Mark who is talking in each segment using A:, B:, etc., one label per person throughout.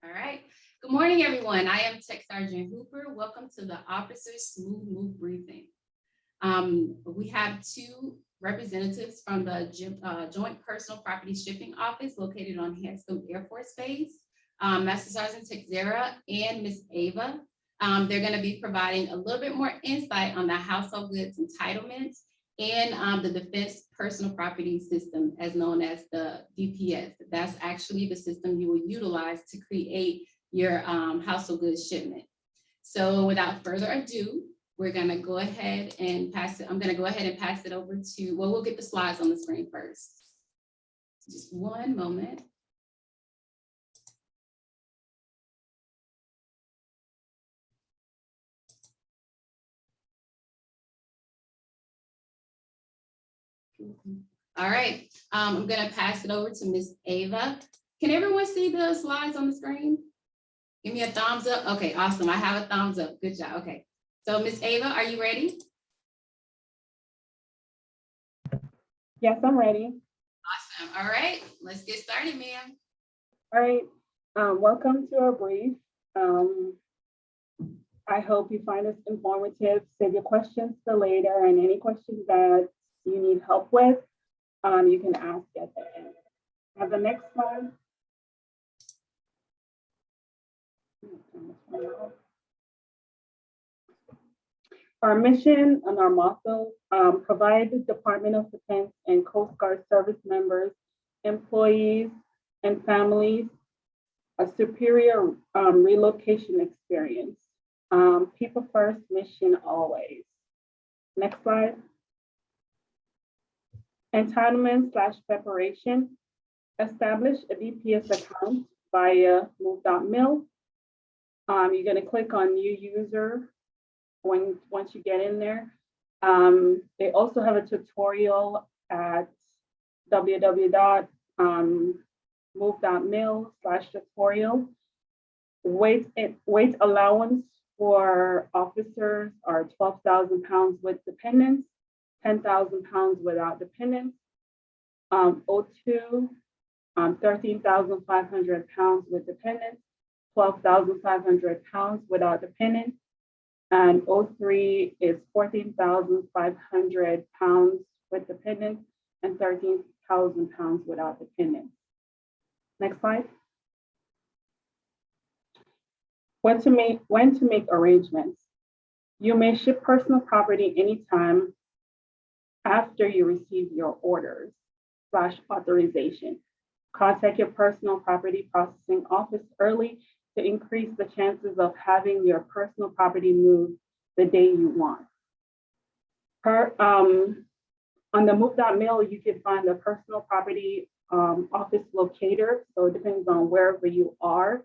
A: All right. Good morning, everyone. I am Tech Sergeant Hooper. Welcome to the Officers Smooth Move Briefing. We have two representatives from the Joint Personal Property Shipping Office located on Hanscom Air Force Base, Master Sergeant Texera and Miss Ava. They're going to be providing a little bit more insight on the household goods entitlements and the Defense Personal Property System, as known as the DPS. That's actually the system you will utilize to create your household goods shipment. So without further ado, we're gonna go ahead and pass it. I'm gonna go ahead and pass it over to, well, we'll get the slides on the screen first. Just one moment. All right, I'm gonna pass it over to Miss Ava. Can everyone see the slides on the screen? Give me a thumbs up. Okay, awesome. I have a thumbs up. Good job. Okay. So Miss Ava, are you ready?
B: Yes, I'm ready.
A: Awesome. All right, let's get started, ma'am.
B: All right. Welcome to our brief. I hope you find this informative. Save your questions for later, and any questions that you need help with, you can ask at the end. Have the next slide. Our mission and our motto, provide the Department of Defense and Coast Guard service members, employees, and families a superior relocation experience. People first, mission always. Next slide. Entitlement/preparation. Establish a DPS account via move.mil. You're going to click on new user once you get in there. They also have a tutorial at www.move.mil/tutorial. Weight allowance for officers are 12,000 pounds with dependents, 10,000 pounds without dependents. O2, 13,500 pounds with dependents, 12,500 pounds without dependents. And O3 is 14,500 pounds with dependents and 13,000 pounds without dependents. Next slide. When to make arrangements. You may ship personal property anytime after you receive your orders / authorization. Contact your personal property processing office early to increase the chances of having your personal property moved the day you want. On the move.mil, you can find the personal property office locator. So it depends on wherever you are.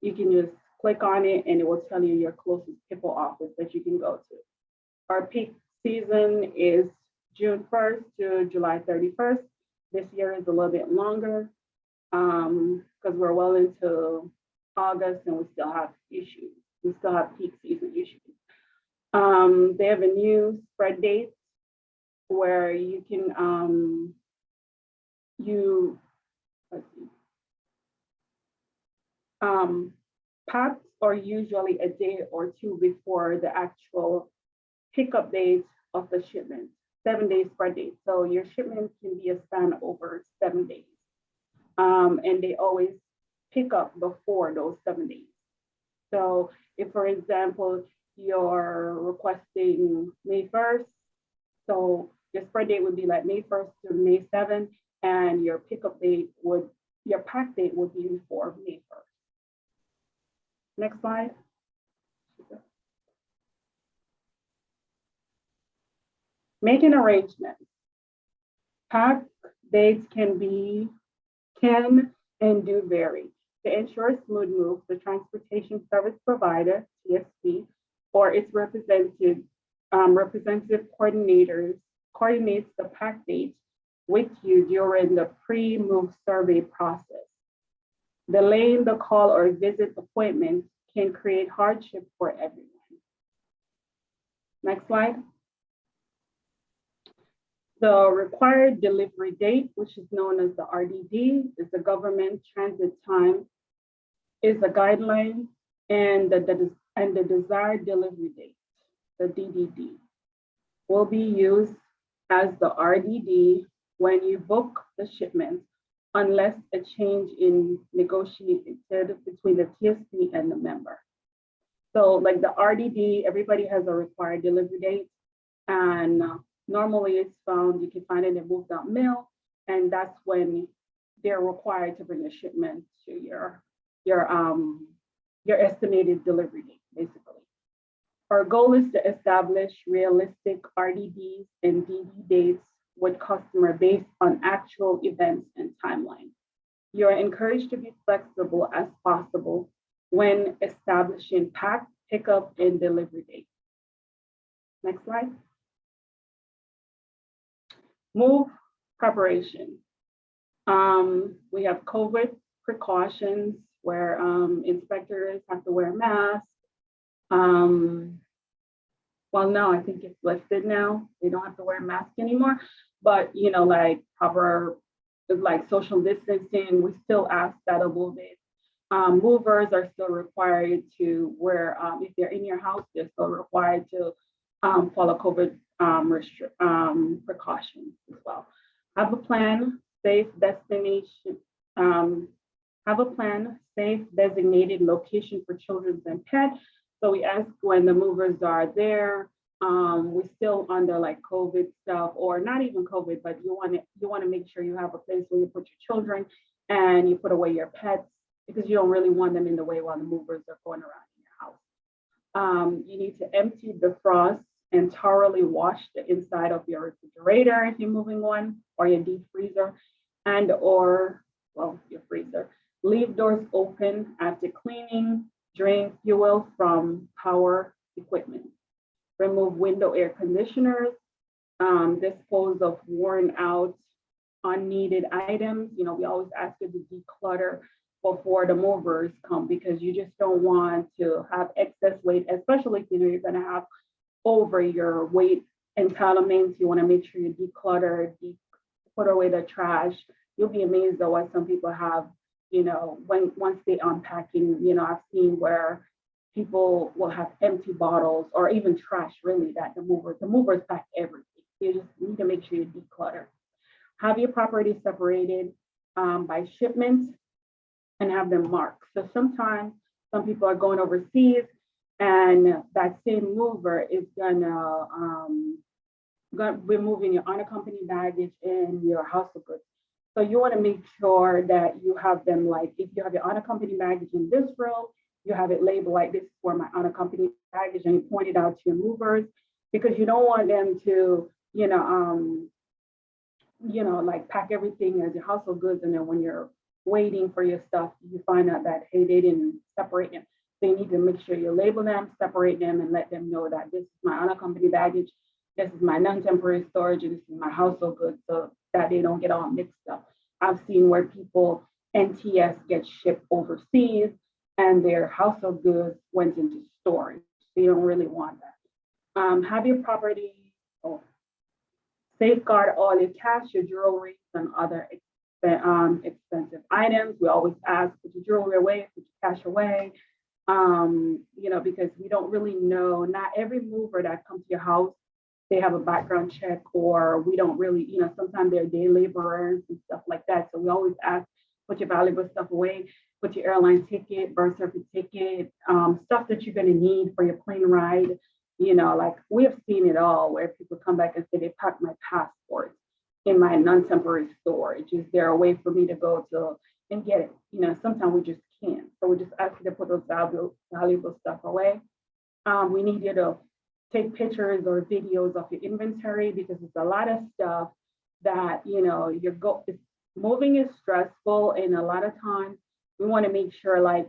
B: You can just click on it and it will tell you your closest PIPO office that you can go to. Our peak season is June 1st to July 31st. This year is a little bit longer because we're well into August and we still have issues. We still have peak season issues. They have a new spread date where you can, packs are usually a day or two before the actual pickup date of the shipment, 7-day spread date. So your shipment can be a span over 7 days. And they always pick up before those 7 days. So if, for example, you're requesting May 1st, so your spread date would be like May 1st to May 7th, and your pickup date would, your pack date would be before May 1st. Next slide. Making arrangements. Pack dates can and do vary. To ensure a smooth move, the Transportation Service Provider, TSP, or its representative coordinates the pack date with you during the pre-move survey process. Delaying the call or visit appointment can create hardship for everyone. Next slide. The required delivery date, which is known as the RDD, is the government transit time. is a guideline and the desired delivery date, the DDD, will be used as the RDD when you book the shipment, unless a change in negotiated between the TSP and the member. So like the RDD, everybody has a required delivery date, and normally it's found, you can find it in moved out mail, and that's when they're required to bring a shipment to your estimated delivery date, basically. Our goal is to establish realistic RDDs and DD dates with customer based on actual events and timeline. You are encouraged to be flexible as possible when establishing pack, pickup, and delivery dates. Next slide. Move preparation. We have COVID precautions where inspectors have to wear masks. Well, no, I think it's lifted now. They don't have to wear a mask anymore, but like proper, like social distancing, we still ask that a little bit. Movers are still required to wear, if they're in your house, they're still required to follow COVID precautions as well. Have a plan, safe destination, have a plan, safe designated location for children and pets. So we ask when the movers are there, we're still under like COVID stuff, or not even COVID, but you want to make sure you have a place where you put your children and you put away your pets, because you don't really want them in the way while the movers are going around in your house. You need to empty the frost and thoroughly wash the inside of your refrigerator if you're moving one, or your deep freezer, and or, well, your freezer. Leave doors open after cleaning. Drain fuel from power equipment. Remove window air conditioners. Dispose of worn out, unneeded items. We always ask you to declutter before the movers come, because you just don't want to have excess weight, especially if you're going to have over your weight entitlements. You want to make sure you declutter, put away the trash. You'll be amazed at what some people have. Once they unpacking, I've seen where people will have empty bottles or even trash, really, that the movers pack everything. You just need to make sure you declutter. Have your property separated by shipment and have them marked. So sometimes some people are going overseas, and that same mover is gonna be moving your unaccompanied baggage and your household goods. So you want to make sure that you have them, like if you have your unaccompanied baggage in this room, you have it labeled like this for my unaccompanied baggage, and you point it out to your movers, because you don't want them to, like pack everything as your household goods, and then when you're waiting for your stuff, you find out that, hey, they didn't separate them. So you need to make sure you label them, separate them, and let them know that this is my unaccompanied baggage, this is my non-temporary storage, and this is my household goods, so that they don't get all mixed up. I've seen where people, NTS, get shipped overseas and their household goods went into storage. So you don't really want that. Have your property, safeguard all your cash, your jewelry, and other expensive items. We always ask, put your jewelry away, put your cash away, because we don't really know, not every mover that comes to your house, they have a background check, or we don't really, sometimes they're day laborers and stuff like that. So we always ask, put your valuable stuff away, put your airline ticket, birth certificate, stuff that you're going to need for your plane ride. Like we have seen it all, where people come back and say they packed my passport in my non-temporary storage. Is there a way for me to go to and get it? Sometimes we just can't. So we just ask you to put those valuable stuff away. We need you to take pictures or videos of your inventory, because it's a lot of stuff that, moving is stressful. And a lot of times we want to make sure like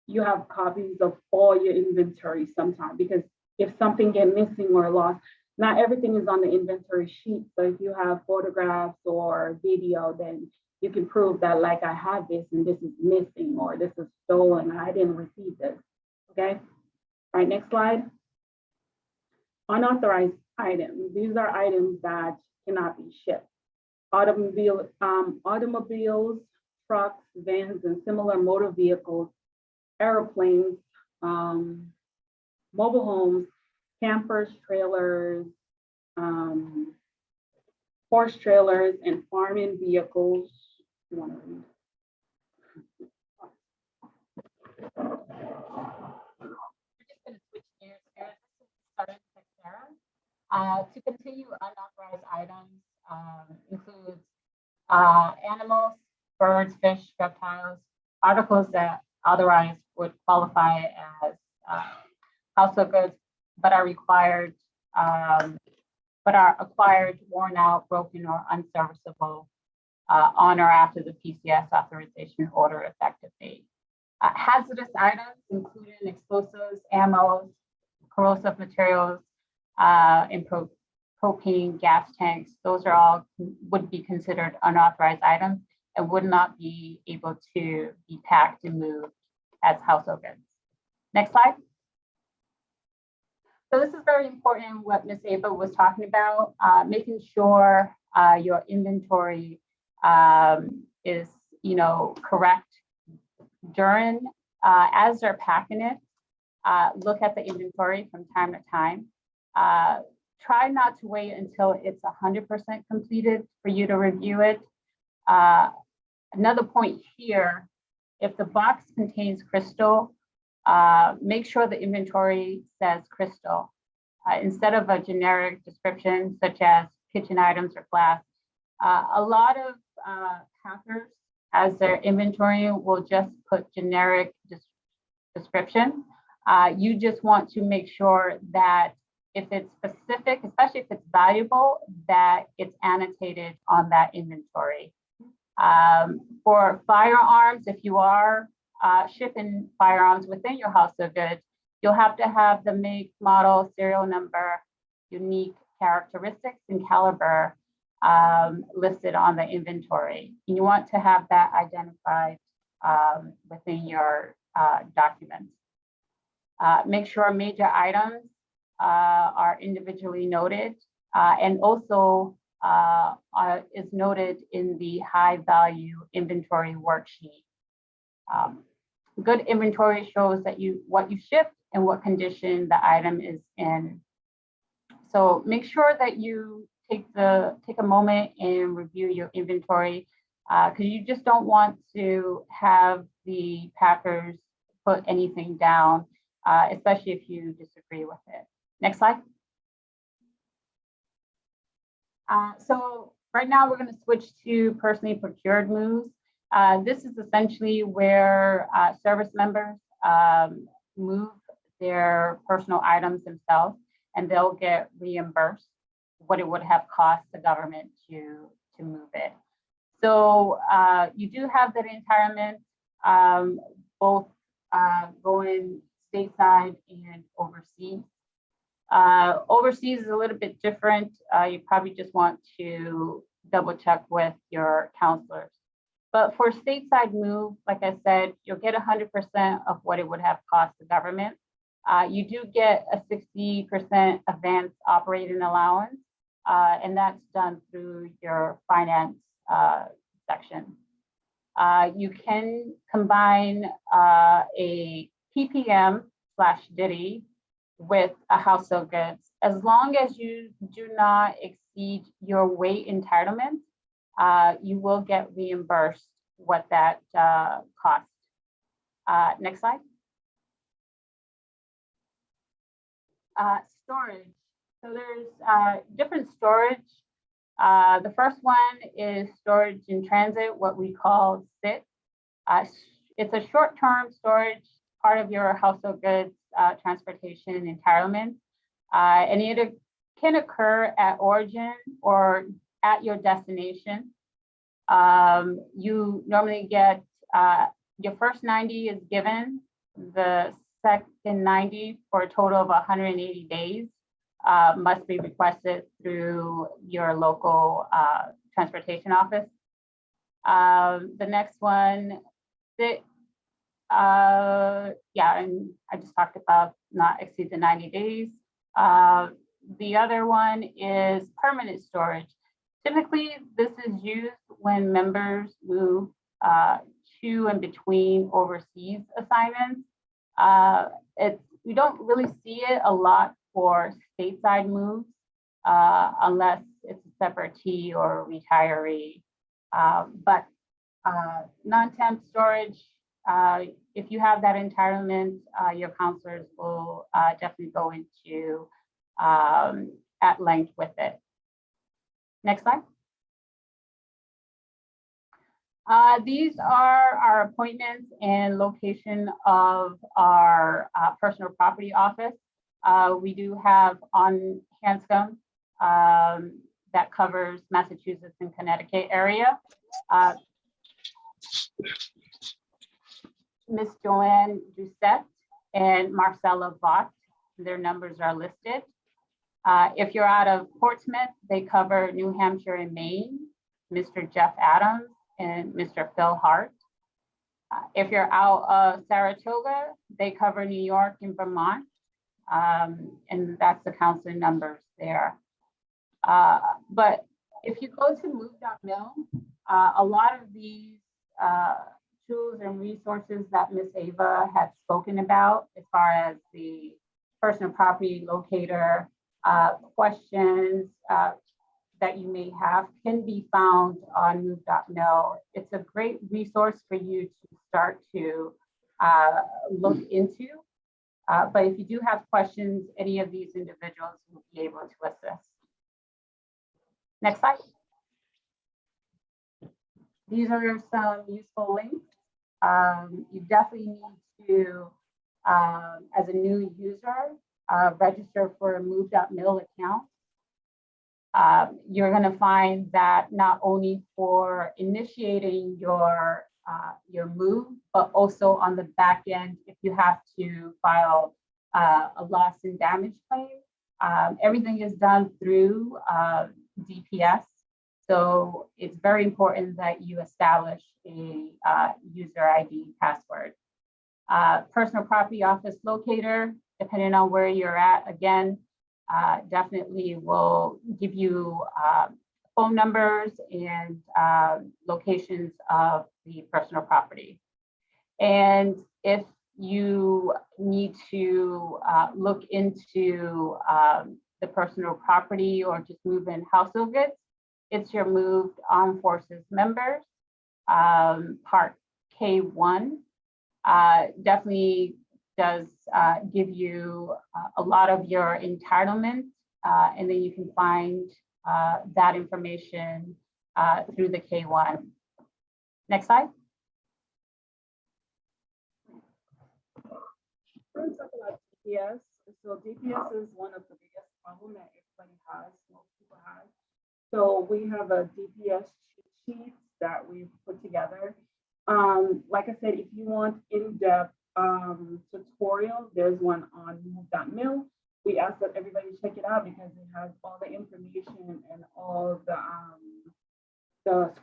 B: you have copies of all your inventory sometimes, because if something get missing or lost, not everything is on the inventory sheet. So if you have photographs or video, then you can prove that, like, I have this and this is missing, or this is stolen, I didn't receive this. Okay. All right, next slide. Unauthorized items. These are items that cannot be shipped. Automobiles, trucks, vans, and similar motor vehicles airplanes, mobile homes, campers, trailers, horse trailers, and farming vehicles. You want to read?
C: We're just going to switch gears here. This is starting Sarah. To continue, unauthorized items includes animals, birds, fish, reptiles, articles that otherwise would qualify as household goods, but are required, but are acquired, worn out, broken, or unserviceable on or after the PCS authorization order effective date. Hazardous items, including explosives, ammo, corrosive materials, and propane gas tanks, those are all would be considered unauthorized items and would not be able to be packed and moved as household goods. Next slide. So this is very important, what Ms. Ava was talking about, making sure your inventory is, correct during, as they're packing it. Look at the inventory from time to time. Try not to wait until it's 100% completed for you to review it. Another point here, if the box contains crystal, make sure the inventory says crystal instead of a generic description such as kitchen items or glass. A lot of packers, as their inventory, will just put generic description. You just want to make sure that if it's specific, especially if it's valuable, that it's annotated on that inventory. For firearms, if you are shipping firearms within your house of goods, you'll have to have the make, model, serial number, unique characteristics, and caliber listed on the inventory. And you want to have that identified within your documents. Make sure major items are individually noted and also is noted in the high value inventory worksheet. Good inventory shows that what you shipped and what condition the item is in. So make sure that you take a moment and review your inventory because you just don't want to have the packers put anything down, especially if you disagree with it. Next slide. So right now we're going to switch to personally procured moves. This is essentially where service members move their personal items themselves, and they'll get reimbursed what it would have cost the government to move it. So you do have that entitlement, both going stateside and overseas. Overseas is a little bit different. You probably just want to double check with your counselors. But for stateside move, like I said, you'll get 100% of what it would have cost the government. You do get a 60% advance operating allowance, and that's done through your finance section. You can combine a PPM/Diddy with a household goods, as long as you do not exceed your weight entitlement. You will get reimbursed what that costs. Next slide. Storage. So there's different storage. The first one is storage in transit, what we call SIT. It's a short-term storage, part of your household goods transportation entitlement. And it can occur at origin or at your destination. You normally get your first 90 is given, the second 90 for a total of 180 days must be requested through your local transportation office. The next one, yeah, and I just talked about not exceed the 90 days. The other one is permanent storage. Typically, this is used when members move to and between overseas assignments. We don't really see it a lot for stateside moves unless it's a separatee or a retiree. But non-temp storage, if you have that entitlement, your counselors will definitely go into at length with it. Next slide. These are our appointments and location of our personal property office. We do have on Hanscom that covers Massachusetts and Connecticut area. Miss Joanne Doucette and Marcella Vaught, their numbers are listed. If you're out of Portsmouth, they cover New Hampshire and Maine, Mr. Jeff Adams and Mr. Phil Hart. If you're out of Saratoga, they cover New York and Vermont, and that's the counselor numbers there. But if you go to move.mil, a lot of these tools and resources that Ms. Ava had spoken about, as far as the personal property locator questions that you may have, can be found on move.mil. It's a great resource for you to start to look into. But if you do have questions, any of these individuals will be able to assist. Next slide. These are some useful links. You definitely need to, as a new user, register for a move.mil account. You're going to find that not only for initiating your move, but also on the back end, if you have to file a loss and damage claim, everything is done through DPS. So it's very important that you establish a user ID password. Personal property office locator, depending on where you're at, again, definitely will give you phone numbers and locations of the personal property. And if you need to look into the personal property or just move in household goods, it's your moved armed forces members, part K1. Definitely does give you a lot of your entitlements, and then you can find that information through the K1. Next slide.
B: We're going to talk about DPS. So DPS is one of the biggest problems that everybody has, most people have. So we have a DPS cheat sheet that we've put together. Like I said, if you want in-depth tutorial, there's one on move.mil. We ask that everybody check it out because it has all the information and all the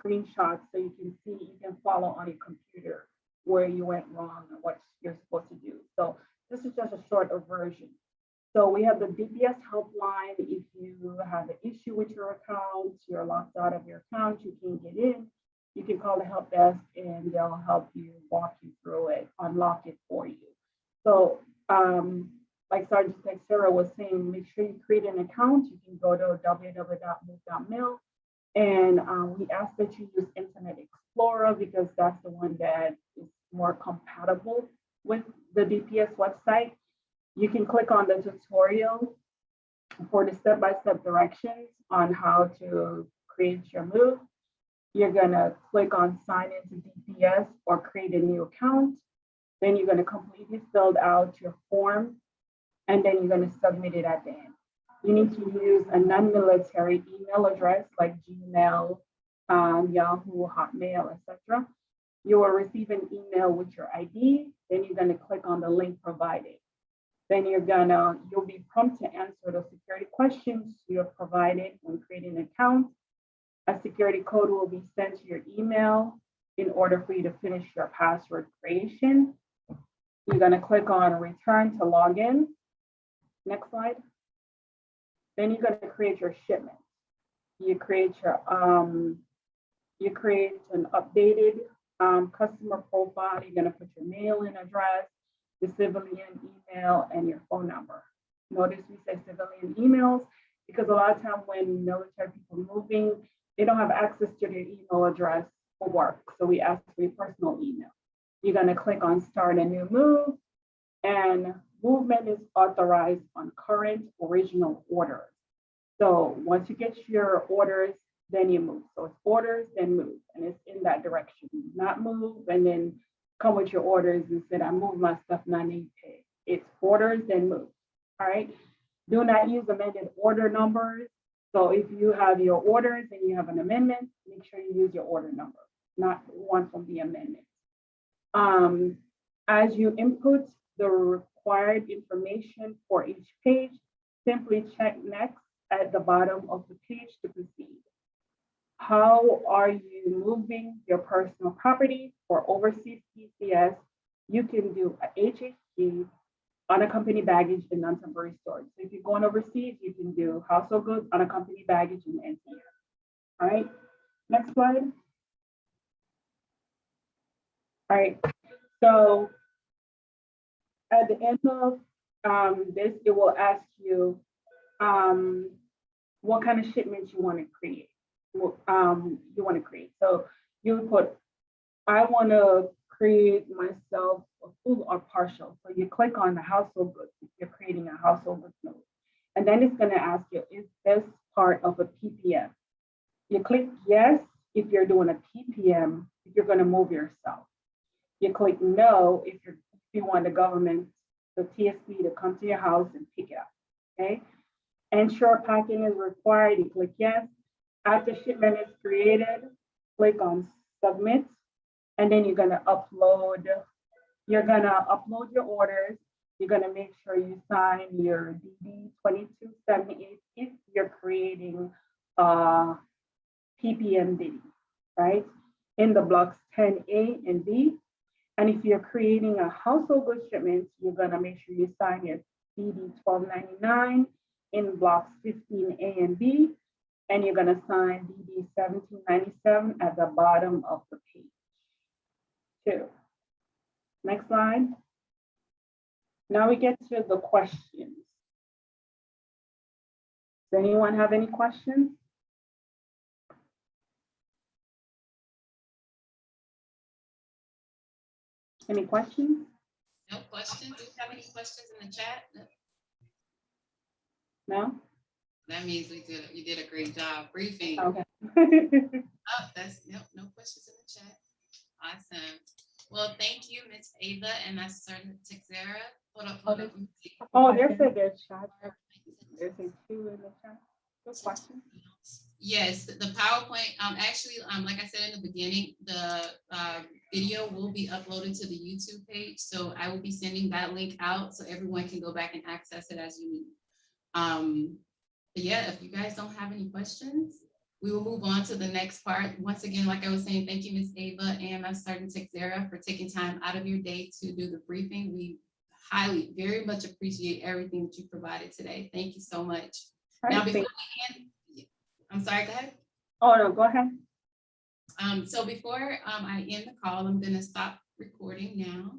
B: screenshots, so you can see, you can follow on your computer where you went wrong and what you're supposed to do. So this is just a shorter version. So we have the DPS helpline. If you have an issue with your account, you're locked out of your account, you can't get in, you can call the help desk and they'll help you, walk you through it, unlock it for you. So like Sergeant Sarah was saying, make sure you create an account. You can go to www.move.mil, and we ask that you use Internet Explorer because that's the one that is more compatible with the DPS website. You can click on the tutorial for the step-by-step directions on how to create your move. You're gonna click on sign into DPS or create a new account. Then you're gonna completely fill out your form, and then you're gonna submit it at the end. You need to use a non-military email address like Gmail, Yahoo, Hotmail, etc. You will receive an email with your ID. Then you're gonna click on the link provided. Then you'll be prompted to answer the security questions you have provided when creating an account. A security code will be sent to your email in order for you to finish your password creation. You're gonna click on return to log in. Next slide. Then you're gonna create your shipment. You create an updated customer profile, you're gonna put your mailing address, the civilian email, and your phone number. Notice we say civilian emails because a lot of time when military people are moving, they don't have access to their email address for work. So we ask for your personal email. You're gonna click on start a new move, and movement is authorized on current original orders. So once you get your orders, then you move. So it's orders, then move, and it's in that direction. Not move and then come with your orders and say, I moved my stuff, not need pay. It's orders, then move. All right. Do not use amended order numbers. So if you have your orders and you have an amendment, make sure you use your order number, not one from the amendment. As you input the required information for each page, simply check next at the bottom of the page to proceed. How are you moving your personal property for overseas PCS? You can do a HHG, unaccompanied baggage, and non-temporary storage. So if you're going overseas, you can do household goods, unaccompanied baggage, and NTS. All right, next slide. All right, so at the end of this, it will ask you what kind of shipments you want to create. So you would put, I want to create myself a full or partial. So you click on the household goods if you're creating a household goods node. And then it's going to ask you, is this part of a PPM? You click yes if you're doing a PPM, if you're going to move yourself. You click no if you want the government, the TSP, to come to your house and pick it up. Okay. Ensure packing is required. You click yes. After shipment is created, click on submit, and then you're gonna upload your orders. You're gonna make sure you sign your DD 2278 if you're creating PPM DD, right? In the blocks 10A and B. And if you're creating a household goods shipment, you're gonna make sure you sign your DD 1299 in blocks 15A and B. And you're going to sign DD 1797 at the bottom of the page. 2. Next slide. Now we get to the questions. Does anyone have any questions? Any questions?
A: No questions? Do you have any questions in the chat?
B: No?
A: That means you did a great job briefing.
B: Okay.
A: Oh, no questions in the chat. Awesome. Well, thank you, Ms. Ava and Master Sergeant Texera. Hold up.
B: Oh, there's a good chat. There's a 2 in the chat. Good question.
A: Yes, the PowerPoint, actually, like I said in the beginning, the video will be uploaded to the YouTube page. So I will be sending that link out so everyone can go back and access it as you need. But yeah, if you guys don't have any questions, we will move on to the next part. Once again, like I was saying, thank you, Ms. Ava and Master Sergeant Texera, for taking time out of your day to do the briefing. We very much appreciate everything that you provided today. Thank you so much.
B: Right,
A: now, before we end, I'm sorry, go ahead.
B: Oh, no, go ahead.
A: So before I end the call, I'm going to stop recording now.